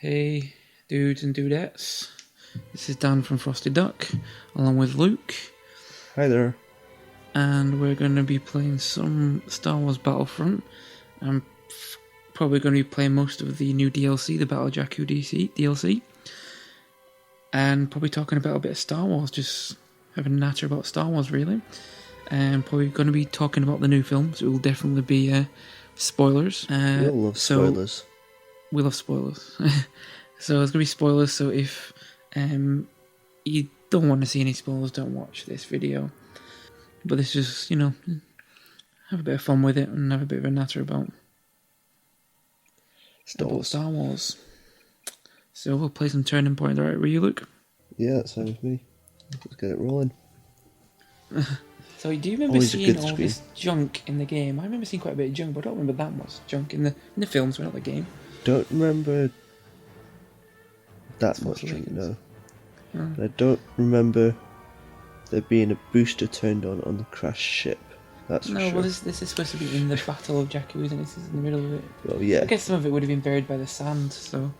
Hey, dudes and dudettes. This is Dan from FrostyDuck, along with Luke. Hi there. And we're going to be playing some Star Wars Battlefront. I'm probably going to be playing most of the new DLC, the Battle Jakku DLC. And probably talking about a bit of Star Wars, just having a natter about Star Wars, really. And probably going to be talking about the new films. It will definitely be spoilers. We all love spoilers. We love spoilers. So it's going to be spoilers, so if you don't want to see any spoilers, don't watch this video. But this is, have a bit of fun with it and have a bit of a natter about Star Wars. So we'll play some Turning Point, alright with you, Luke? Yeah, that sounds me. Let's get it rolling. So do you remember seeing all this junk in the game? I remember seeing quite a bit of junk, but I don't remember that much junk in the films, but not the game. Don't remember that much junk, no. I don't remember there being a booster turned on the crashed ship. That's for sure. No, well, this is supposed to be in the Battle of Jakku, isn't it? This is in the middle of it. Well, yeah. I guess some of it would have been buried by the sand, so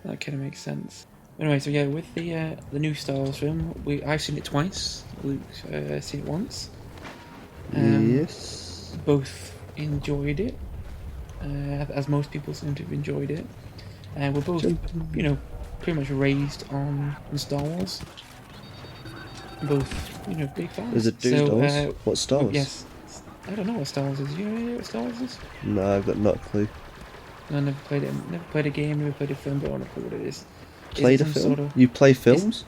that kind of makes sense. Anyway, so yeah, with the new Star Wars film, I've seen it twice. Luke's seen it once. Yes. Both enjoyed it, as most people seem to have enjoyed it. And we're both, pretty much raised on Star Wars. Both, big fans. Is it Star Wars? What Star Wars? Yes. I don't know what Star Wars is. You know what Star Wars is? No, I've got not a clue. No, I never played it. Never played a game, never played a film, but I don't know what it is. Played a film? You play films?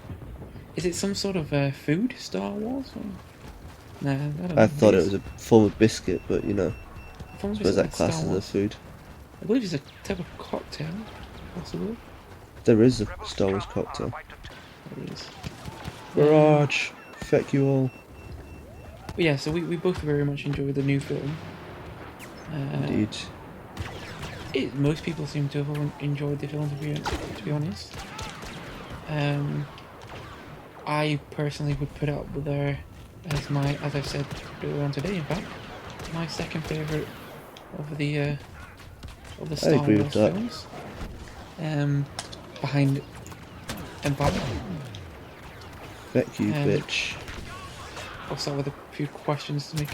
Is it some sort of food, Star Wars? Or? Nah, I don't know. I thought it was a form of biscuit, but I suppose that class as a food. I believe it's a type of cocktail, possibly. There is a Star Wars cocktail. There is. Barrage! Feck you all. But yeah, so we both very much enjoyed the new film. Indeed. Most people seem to have enjoyed the film, to be honest. I personally would put it up there as I've said earlier on today, in fact, my second favourite of the Star Wars films. Behind Empire. Feck you, bitch. I'll start with a few questions to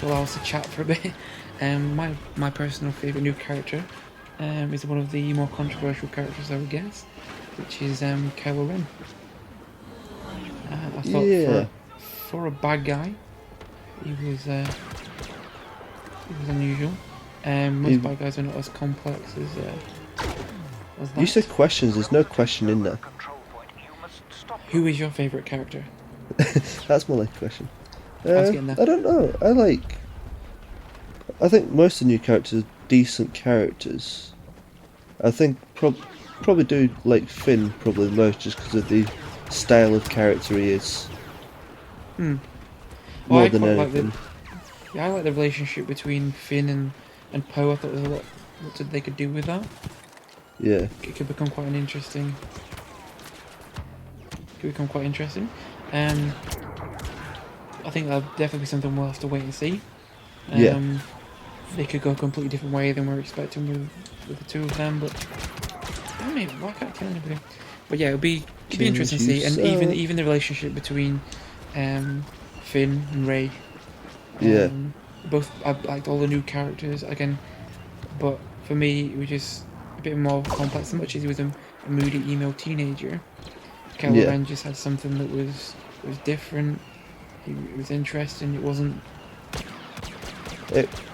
allow us to chat for a bit. My personal favourite new character is one of the more controversial characters, I would guess, which is Kylo Ren. I thought for a bad guy, he was unusual. Most bad guys are not as complex as that. You said questions, there's no question in there. Who is your favourite character? That's more like a question. I don't know. I think most of the new characters are decent characters. I think probably do like Finn probably the most, just because of the style of character he is. More than anything. I like the relationship between Finn and Poe. I thought there was a lot what they could do with that. Yeah. It could become quite interesting. I think that'll definitely be something we'll have to wait and see. They could go a completely different way than we're expecting with the two of them, but I mean, why can't I kill anybody? But yeah, it'll be interesting to see, and even the relationship between Finn and Rey. Both I liked all the new characters again, but for me it was just a bit more complex. As much as he was a moody emo teenager, Kylo Ren just had something that was different. It was interesting. It wasn't.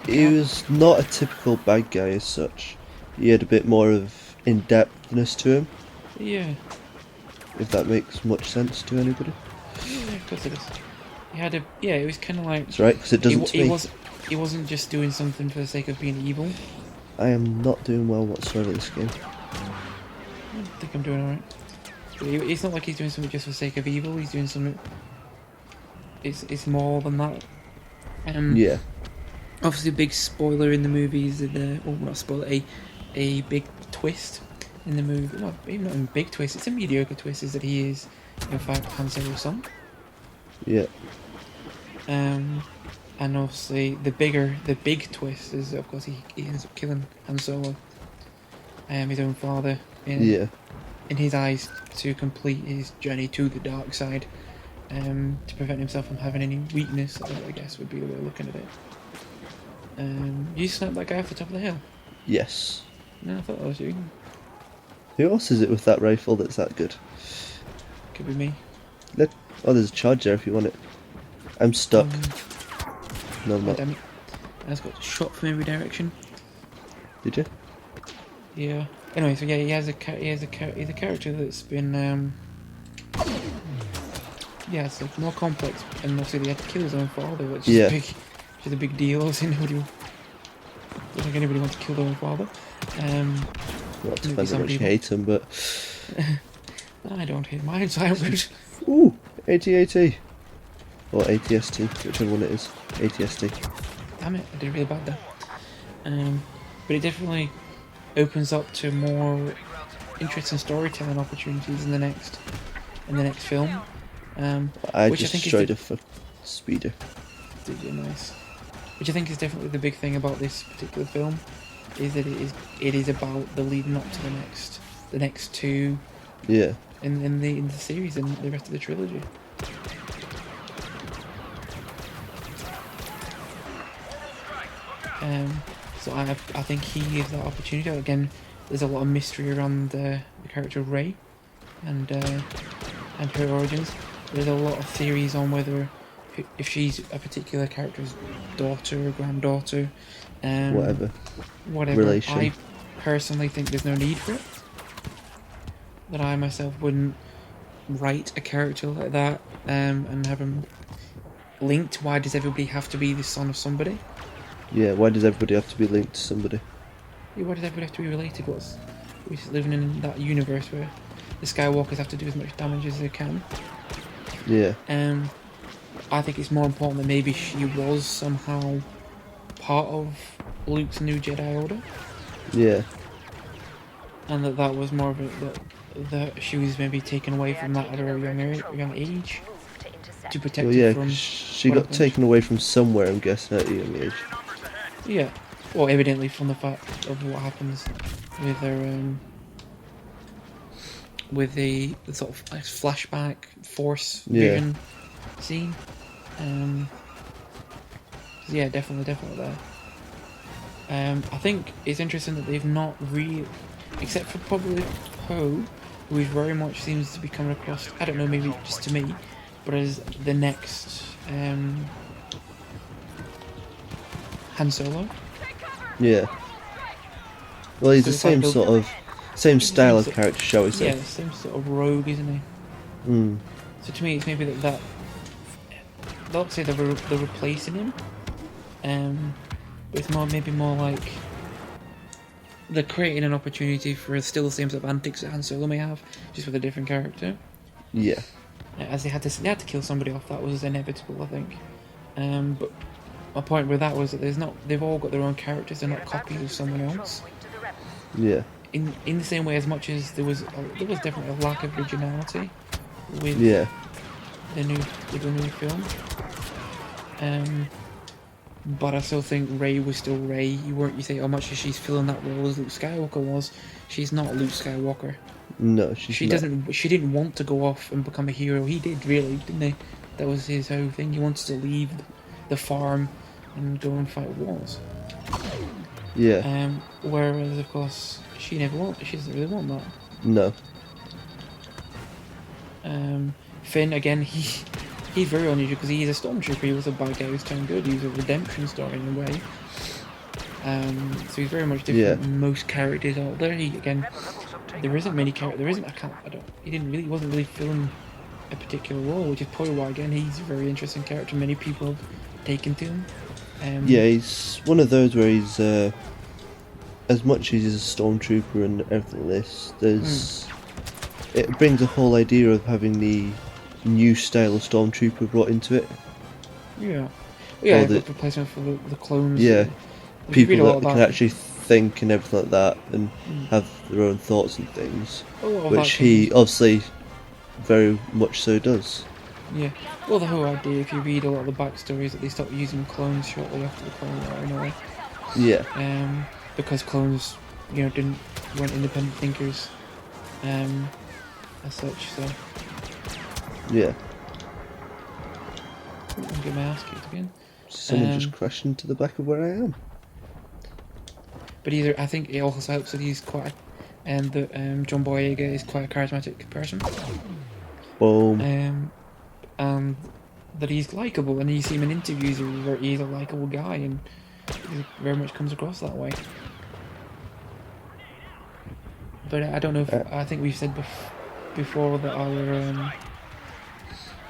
He was not a typical bad guy as such. He had a bit more of in-depthness to him. Yeah. If that makes much sense to anybody. Yeah, of course it is. He had a it was kind of like. That's right, because it doesn't to me. He wasn't just doing something for the sake of being evil. I am not doing well whatsoever this game. I think I'm doing alright. It's not like he's doing something just for the sake of evil. He's doing something. It's more than that. Yeah. Obviously, a big spoiler in the movie is not spoiler, a big twist in the movie. Well, even not a big twist. It's a mediocre twist. Is that he is in fact Han Solo's son. Yeah. And obviously the big twist is, of course, he ends up killing Han Solo, his own father, Yeah. in his eyes to complete his journey to the dark side, to prevent himself from having any weakness. I guess would be the way of looking at it. You sniped that guy off the top of the hill. Yes. No, I thought that was you. Who else is it with that rifle that's that good? Could be me. Oh, there's a charge there if you want it. I'm stuck. No, I'm Oh, not. damn it! I just got shot from every direction. Did you? Yeah. Anyway, so yeah, he's a character that's been yeah, it's like more complex, and obviously they had to kill his own father, which is a big deal. Obviously, I don't think anybody wants to kill their own father. Well, it maybe depends how some much you people. hate him, but... I don't hate mine, so I'm good. Ooh! AT-AT! Or ATST, whichever one it is. ATST. Damn it, I did really bad there. But it definitely opens up to more interesting storytelling opportunities in the next film. I which just I think destroyed is a speeder. nice. Which I think is definitely the big thing about this particular film, is that it is about the leading up to the next two Yeah. in the series and the rest of the trilogy. So I think he gives that opportunity. Again, there's a lot of mystery around the character Rey and her origins. There's a lot of theories on whether if she's a particular character's daughter or granddaughter, Whatever. Relation. I personally think there's no need for it. That I myself wouldn't write a character like that and have him linked. Why does everybody have to be the son of somebody? Yeah, why does everybody have to be linked to somebody? Yeah, why does everybody have to be related? We're just living in that universe where the Skywalkers have to do as much damage as they can. Yeah. I think it's more important that maybe she was somehow part of Luke's new Jedi Order. Yeah. And that was more of that she was maybe taken away from that at a very young age to protect her from. She got taken away from somewhere, I'm guessing, at a young age. Yeah, well, evidently from the fact of what happens with her, with the sort of flashback Force vision scene. Yeah, definitely there. I think it's interesting that they've not really, except for probably Poe, who very much seems to be coming across, I don't know, maybe just to me, but as the next Han Solo. Yeah. Well, he's So the it's like same same style of character, shall we say? Yeah, same sort of rogue, isn't he? So to me, it's maybe that they'll say they're replacing him, but it's maybe more like they're creating an opportunity for still the same sort of antics that Han Solo may have, just with a different character. Yeah. As they had to kill somebody off, that was inevitable, I think. But my point with that was that they've all got their own characters, they're not copies of someone else. Yeah. In the same way, as much as there was definitely a lack of originality with the new film. But I still think Rey was still Rey. You say how much as she's filling that role as Luke Skywalker was, she's not Luke Skywalker. No, she doesn't. She didn't want to go off and become a hero. He did, really, didn't he? That was his whole thing. He wanted to leave the farm and go and fight wars. Yeah. Whereas, of course, she doesn't really want that. No. Finn, again, he's very unusual because he's a stormtrooper. He was a bad guy who's turned good. He was a redemption story in a way. So he's very much different than most characters out there. There isn't many characters. He wasn't really filling a particular role, which is probably why, again, he's a very interesting character. Many people have taken to him. Yeah, he's one of those where he's as much as he's a stormtrooper and everything like this, it brings a whole idea of having the new style of stormtrooper brought into it. Yeah, replacement for the clones. Yeah, people that can that. actually think and everything like that and have their own thoughts and things, which he obviously very much so does. Yeah, well, the whole idea, if you read a lot of the backstories, that they stopped using clones shortly after the Clone War anyway. Yeah. Because clones, weren't independent thinkers. as such. So Yeah. I'll get my ass kicked again. Someone just crashed into the back of where I am. But I think it also helps that he's quite, and that John Boyega is quite a charismatic person. Boom. And that he's likable, and you see him in interviews, he's a likable guy, and he very much comes across that way. But I don't know if I think we've said before that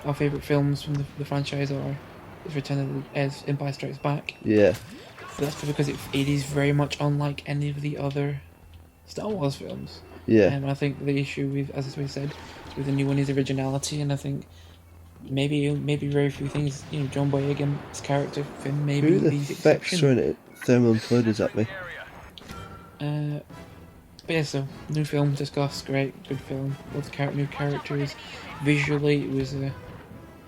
our favourite films from the franchise are as Empire Strikes Back. Yeah. So that's because it is very much unlike any of the other Star Wars films. Yeah. And I think the issue with, as we said, with the new one is originality, and I think maybe very few things. John Boyega's character, Finn, maybe Who the these feck's exceptions. throwing it thermal imploders at me? But yeah, so new film discussed, great, good film. Lots of new characters. Visually, it was a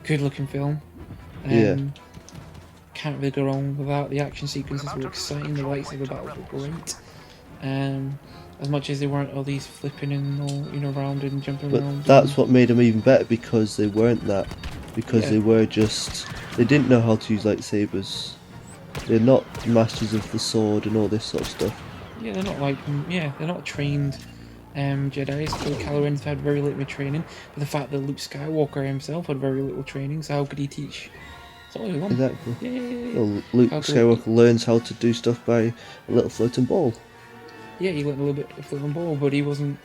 good-looking film. Yeah. Can't really go wrong with that. The action sequences were exciting. The lightsaber battles were great. As much as they weren't all these flipping and all around and jumping around. But that's what made them even better, because they weren't that. Because they were just... They didn't know how to use lightsabers. They're not masters of the sword and all this sort of stuff. Yeah, they're not trained Jedi's. So Kylo Ren's had very little training. But the fact that Luke Skywalker himself had very little training, so how could he teach? It's only one. Exactly. Yeah. Well, Luke Skywalker learns how to do stuff by a little floating ball. Yeah, he learned a little bit of floating ball, but he wasn't.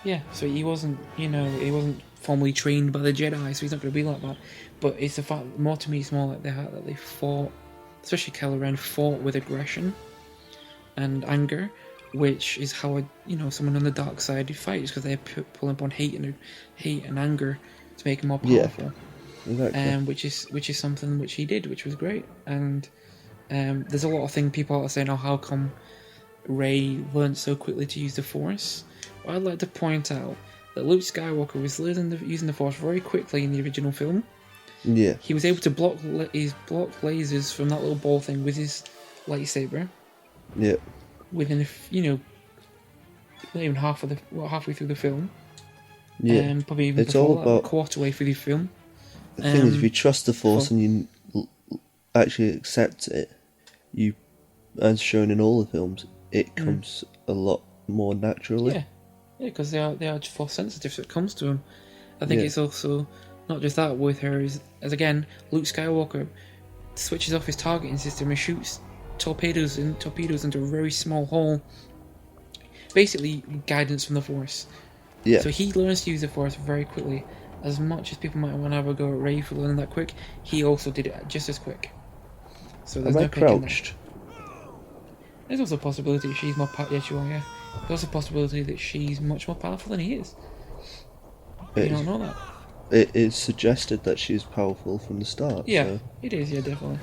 Yeah, so he wasn't. He wasn't formally trained by the Jedi, so he's not going to be like that. But it's the fact, more to me, it's more like that they fought, especially Kylo Ren, fought with aggression and anger, which is how someone on the dark side fights, because they're pulling upon hate and anger to make him more powerful. Yeah, exactly. Which is something which he did, which was great. And there's a lot of things people are saying, how come Rey learned so quickly to use the Force? Well, I'd like to point out that Luke Skywalker was using the Force very quickly in the original film. Yeah. He was able to block lasers from that little ball thing with his lightsaber. Yeah. Within not even halfway through the film. Yeah. Probably even it's before all that, about a quarter way through the film. The thing is, if you trust the Force and you actually accept it, as shown in all the films, it comes a lot more naturally. Yeah, because they are Force sensitive, so it comes to them. I think it's also not just that with her, as again, Luke Skywalker switches off his targeting system and shoots torpedoes into a very small hole. Basically, guidance from the Force. Yeah. So he learns to use the Force very quickly. As much as people might want to have a go at Rey for learning that quick, he also did it just as quick. So there's no crouched? There's also a possibility that she's more powerful. Yes, you are, yeah. There's also a possibility that she's much more powerful than he is. You don't know that. It is suggested that she's powerful from the start. Yeah, so. it is, yeah, definitely.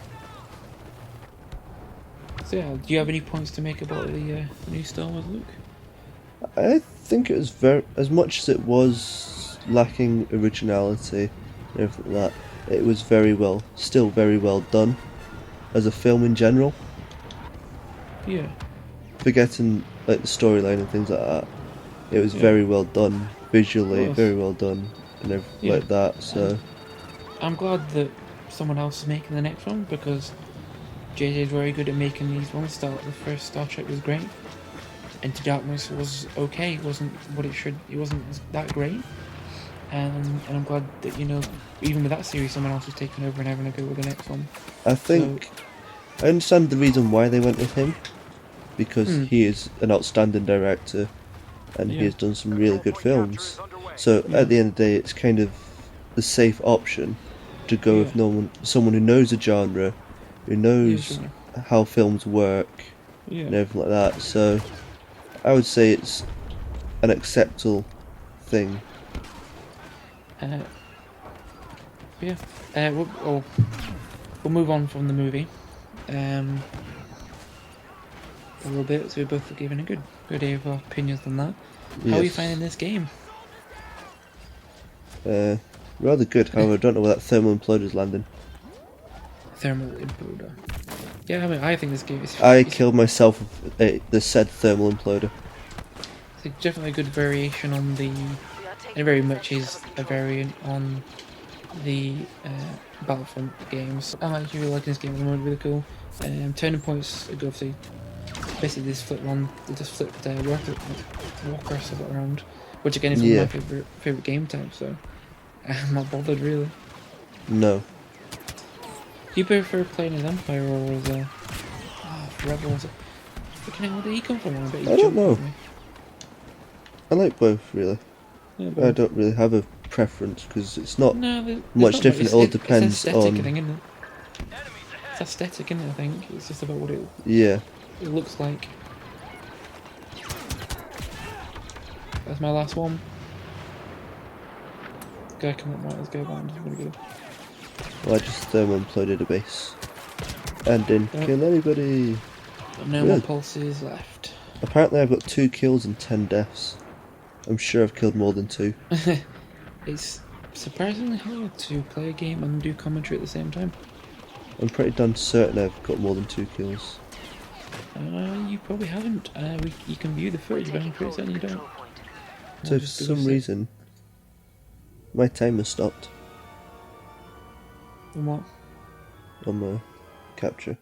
So yeah, do you have any points to make about the new Star Wars Luke? I think it was as much as it was lacking originality and everything like that, it was still very well done as a film in general. Yeah. Forgetting the storyline and things like that, it was very well done visually, very well done and everything like that. So I'm glad that someone else is making the next one, because JJ is very good at making these ones. The first Star Trek was great. Into Darkness was okay. It wasn't what it should. It wasn't that great. And I'm glad that even with that series, someone else was taking over and having a go with the next one. I think I understand the reason why they went with him, because he is an outstanding director, and he has done some really good films. So at the end of the day, it's kind of the safe option to go with someone who knows the genre, who knows how films work, and everything like that. So I would say it's an acceptable thing. We'll move on from the movie a little bit, so we're both giving a good idea of our opinions on that. How are you finding this game? Rather good, however I don't know where that thermal imploder's landing. Thermal imploder. Yeah, I think this game is... I killed myself with the said thermal imploder. It's definitely a good variation on the. It very much is a variant on the Battlefront games. I'm actually really liking this game at the moment, really cool. Turning points go obviously basically they just flip walker stuff around, which again is one of my favourite game types, so I'm not bothered really. No. Do you prefer playing as Empire or as a Rebel? Freaking hell, where did he come from? I don't know. I like both really. Yeah, I don't really have a preference because it's not much much different. It all depends on. Isn't it? It's aesthetic, isn't it? I think it's just about what it looks like. That's my last one. Guy come up, right? Let's go behind. I'm gonna go. Well, I just imploded a base and didn't kill anybody. No more pulses left. Apparently, I've got 2 kills and 10 deaths. I'm sure I've killed more than 2. It's surprisingly hard to play a game and do commentary at the same time. I'm pretty damn certain I've got more than 2 kills. You probably haven't. You can view the footage, but I'm pretty certain you don't. So for some reason, my timer stopped. And what? On my capture.